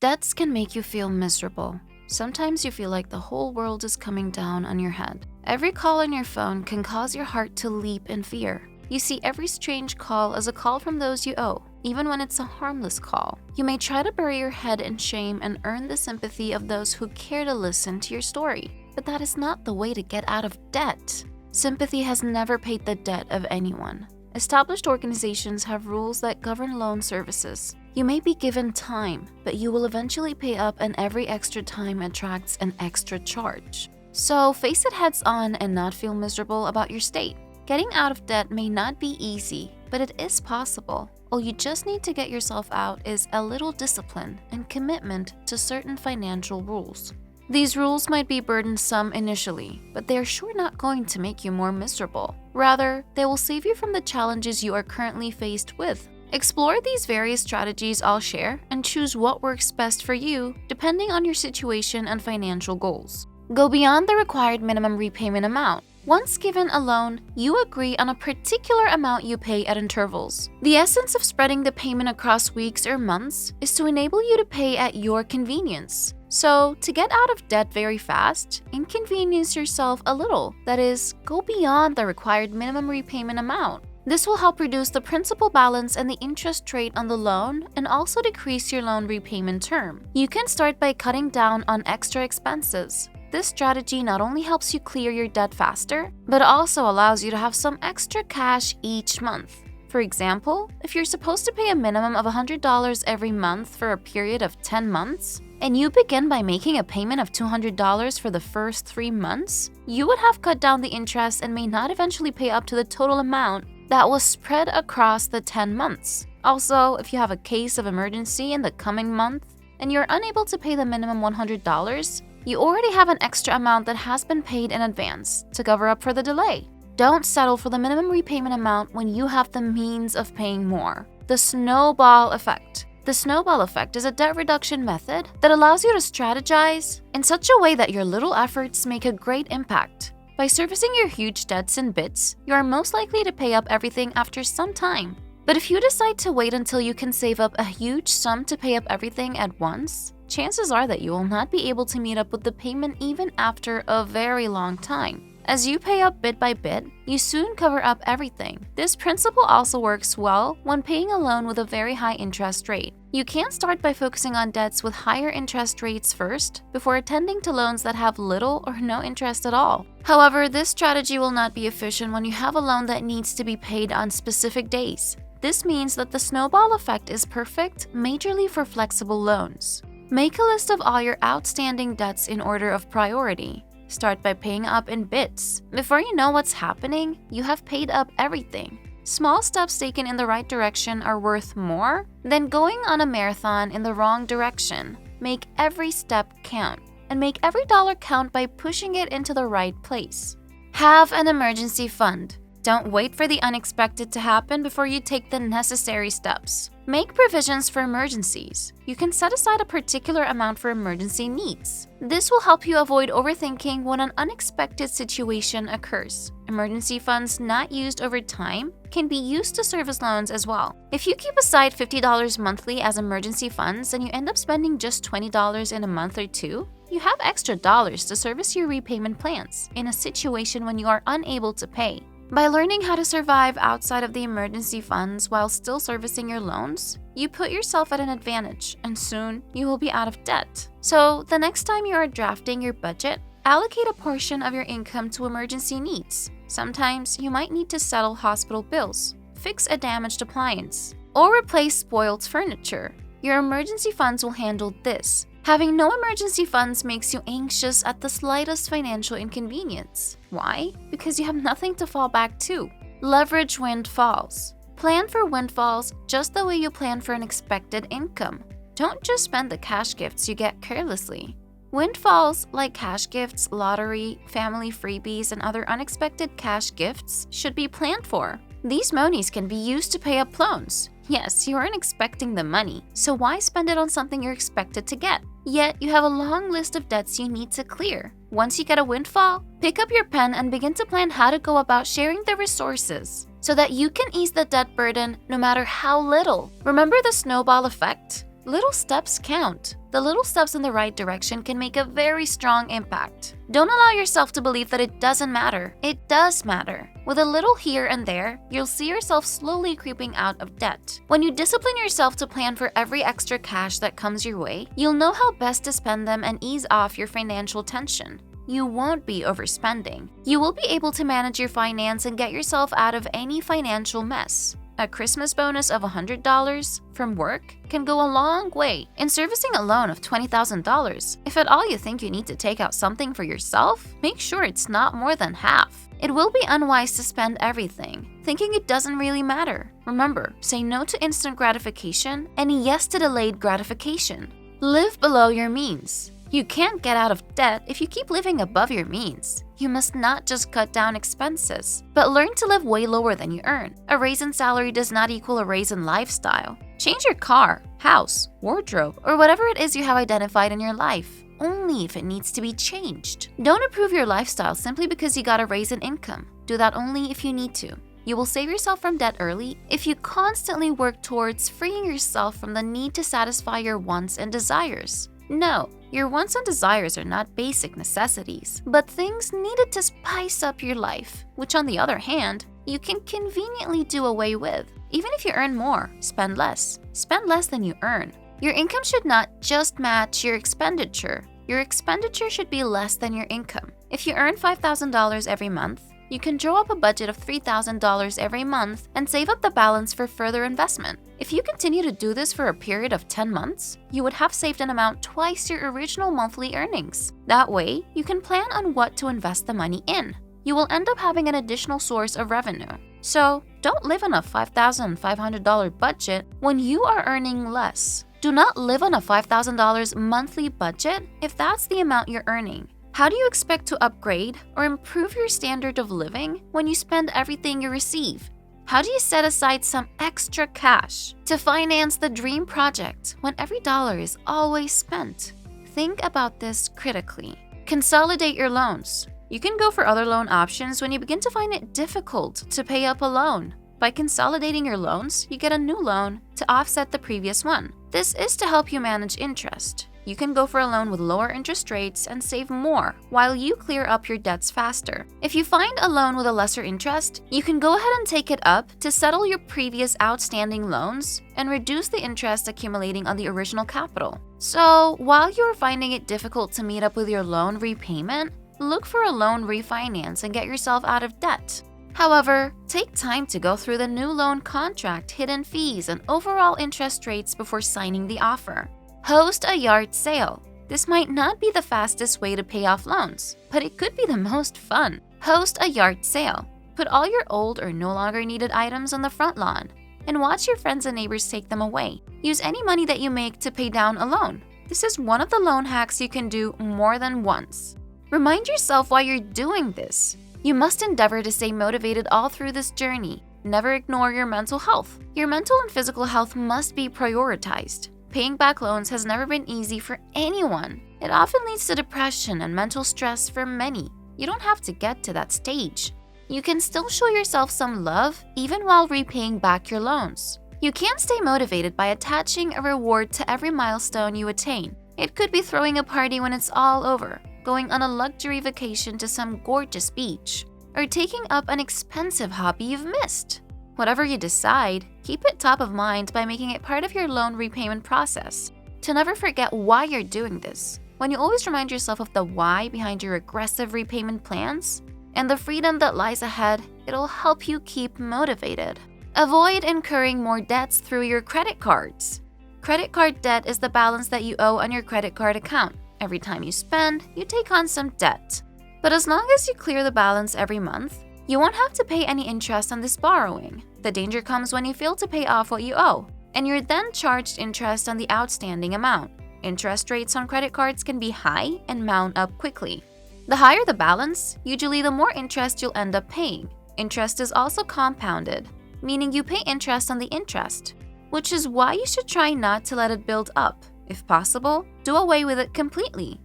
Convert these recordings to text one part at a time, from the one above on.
Debts can make you feel miserable. Sometimes you feel like the whole world is coming down on your head. Every call on your phone can cause your heart to leap in fear. You see every strange call as a call from those you owe, even when it's a harmless call. You may try to bury your head in shame and earn the sympathy of those who care to listen to your story. But that is not the way to get out of debt. Sympathy has never paid the debt of anyone. Established organizations have rules that govern loan services. You may be given time, but you will eventually pay up, and every extra time attracts an extra charge. So face it heads on and not feel miserable about your state. Getting out of debt may not be easy, but it is possible. All you just need to get yourself out is a little discipline and commitment to certain financial rules. These rules might be burdensome initially, but they are sure not going to make you more miserable. Rather, they will save you from the challenges you are currently faced with. Explore these various strategies I'll share and choose what works best for you depending on your situation and financial goals. Go beyond the required minimum repayment amount. Once given a loan, you agree on a particular amount you pay at intervals. The essence of spreading the payment across weeks or months is to enable you to pay at your convenience. So, to get out of debt very fast, inconvenience yourself a little. That is, go beyond the required minimum repayment amount. This will help reduce the principal balance and the interest rate on the loan and also decrease your loan repayment term. You can start by cutting down on extra expenses. This strategy not only helps you clear your debt faster, but also allows you to have some extra cash each month. For example, if you're supposed to pay a minimum of $100 every month for a period of 10 months, and you begin by making a payment of $200 for the first 3 months, you would have cut down the interest and may not eventually pay up to the total amount that was spread across the 10 months. Also, if you have a case of emergency in the coming month and you're unable to pay the minimum $100, you already have an extra amount that has been paid in advance to cover up for the delay. Don't settle for the minimum repayment amount when you have the means of paying more. The Snowball Effect. The Snowball Effect is a debt reduction method that allows you to strategize in such a way that your little efforts make a great impact. By servicing your huge debts in bits, you are most likely to pay up everything after some time. But if you decide to wait until you can save up a huge sum to pay up everything at once, chances are that you will not be able to meet up with the payment even after a very long time. As you pay up bit by bit, you soon cover up everything. This principle also works well when paying a loan with a very high interest rate. You can start by focusing on debts with higher interest rates first, before attending to loans that have little or no interest at all. However, this strategy will not be efficient when you have a loan that needs to be paid on specific days. This means that the Snowball Effect is perfect majorly for flexible loans. Make a list of all your outstanding debts in order of priority. Start by paying up in bits. Before you know what's happening, you have paid up everything. Small steps taken in the right direction are worth more than going on a marathon in the wrong direction. Make every step count, and make every dollar count by pushing it into the right place. Have an emergency fund. Don't wait for the unexpected to happen before you take the necessary steps. Make provisions for emergencies. You can set aside a particular amount for emergency needs. This will help you avoid overthinking when an unexpected situation occurs. Emergency funds not used over time can be used to service loans as well. If you keep aside $50 monthly as emergency funds and you end up spending just $20 in a month or two, you have extra dollars to service your repayment plans in a situation when you are unable to pay. By learning how to survive outside of the emergency funds while still servicing your loans, you put yourself at an advantage, and soon you will be out of debt. So, the next time you are drafting your budget, allocate a portion of your income to emergency needs. Sometimes you might need to settle hospital bills, fix a damaged appliance, or replace spoiled furniture. Your emergency funds will handle this. Having no emergency funds makes you anxious at the slightest financial inconvenience. Why? Because you have nothing to fall back to. Leverage windfalls. Plan for windfalls just the way you plan for an expected income. Don't just spend the cash gifts you get carelessly. Windfalls, like cash gifts, lottery, family freebies, and other unexpected cash gifts, should be planned for. These monies can be used to pay up loans. Yes, you aren't expecting the money, so why spend it on something you're expected to get? Yet, you have a long list of debts you need to clear. Once you get a windfall, pick up your pen and begin to plan how to go about sharing the resources so that you can ease the debt burden no matter how little. Remember the snowball effect? Little steps count. The little steps in the right direction can make a very strong impact. Don't allow yourself to believe that it doesn't matter. It does matter. With a little here and there, you'll see yourself slowly creeping out of debt. When you discipline yourself to plan for every extra cash that comes your way, you'll know how best to spend them and ease off your financial tension. You won't be overspending. You will be able to manage your finance and get yourself out of any financial mess. A Christmas bonus of $100 from work can go a long way in servicing a loan of $20,000. If at all you think you need to take out something for yourself, make sure it's not more than half. It will be unwise to spend everything, thinking it doesn't really matter. Remember, say no to instant gratification and yes to delayed gratification. Live below your means. You can't get out of debt if you keep living above your means. You must not just cut down expenses, but learn to live way lower than you earn. A raise in salary does not equal a raise in lifestyle. Change your car, house, wardrobe, or whatever it is you have identified in your life, only if it needs to be changed. Don't improve your lifestyle simply because you got a raise in income. Do that only if you need to. You will save yourself from debt early if you constantly work towards freeing yourself from the need to satisfy your wants and desires. No, your wants and desires are not basic necessities, but things needed to spice up your life, which on the other hand, you can conveniently do away with. Even if you earn more, spend less. Spend less than you earn. Your income should not just match your expenditure. Your expenditure should be less than your income. If you earn $5,000 every month, you can draw up a budget of $3,000 every month and save up the balance for further investment. If you continue to do this for a period of 10 months, you would have saved an amount twice your original monthly earnings. That way, you can plan on what to invest the money in. You will end up having an additional source of revenue. So, don't live on a $5,500 budget when you are earning less. Do not live on a $5,000 monthly budget if that's the amount you're earning. How do you expect to upgrade or improve your standard of living when you spend everything you receive? How do you set aside some extra cash to finance the dream project when every dollar is always spent? Think about this critically. Consolidate your loans. You can go for other loan options when you begin to find it difficult to pay up a loan. By consolidating your loans, you get a new loan to offset the previous one. This is to help you manage interest. You can go for a loan with lower interest rates and save more while you clear up your debts faster. If you find a loan with a lesser interest, you can go ahead and take it up to settle your previous outstanding loans and reduce the interest accumulating on the original capital. So, while you are finding it difficult to meet up with your loan repayment, look for a loan refinance and get yourself out of debt. However, take time to go through the new loan contract, hidden fees, and overall interest rates before signing the offer. Host a yard sale. This might not be the fastest way to pay off loans, but it could be the most fun. Host a yard sale. Put all your old or no longer needed items on the front lawn and watch your friends and neighbors take them away. Use any money that you make to pay down a loan. This is one of the loan hacks you can do more than once. Remind yourself why you're doing this. You must endeavor to stay motivated all through this journey. Never ignore your mental health. Your mental and physical health must be prioritized. Paying back loans has never been easy for anyone. It often leads to depression and mental stress for many. You don't have to get to that stage. You can still show yourself some love even while repaying back your loans. You can't stay motivated by attaching a reward to every milestone you attain. It could be throwing a party when it's all over, going on a luxury vacation to some gorgeous beach, or taking up an expensive hobby you've missed. Whatever you decide, keep it top of mind by making it part of your loan repayment process. To never forget why you're doing this. When you always remind yourself of the why behind your aggressive repayment plans and the freedom that lies ahead, it'll help you keep motivated. Avoid incurring more debts through your credit cards. Credit card debt is the balance that you owe on your credit card account. Every time you spend, you take on some debt. But as long as you clear the balance every month, you won't have to pay any interest on this borrowing. The danger comes when you fail to pay off what you owe, and you're then charged interest on the outstanding amount. Interest rates on credit cards can be high and mount up quickly. The higher the balance, usually the more interest you'll end up paying. Interest is also compounded, meaning you pay interest on the interest, which is why you should try not to let it build up. If possible, do away with it completely.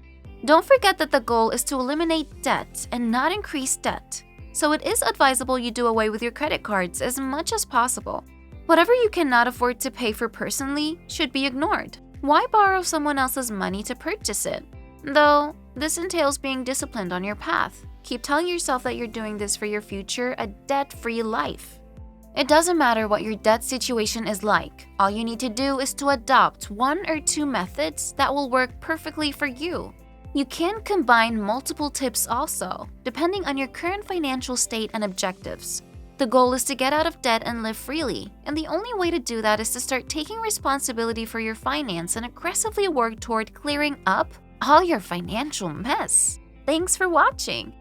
Don't forget that the goal is to eliminate debt and not increase debt. So it is advisable you do away with your credit cards as much as possible. Whatever you cannot afford to pay for personally should be ignored. Why borrow someone else's money to purchase it? Though, this entails being disciplined on your path. Keep telling yourself that you're doing this for your future, a debt-free life. It doesn't matter what your debt situation is like. All you need to do is to adopt 1 or 2 methods that will work perfectly for you. You can combine multiple tips also, depending on your current financial state and objectives. The goal is to get out of debt and live freely, and the only way to do that is to start taking responsibility for your finance and aggressively work toward clearing up all your financial mess. Thanks for watching!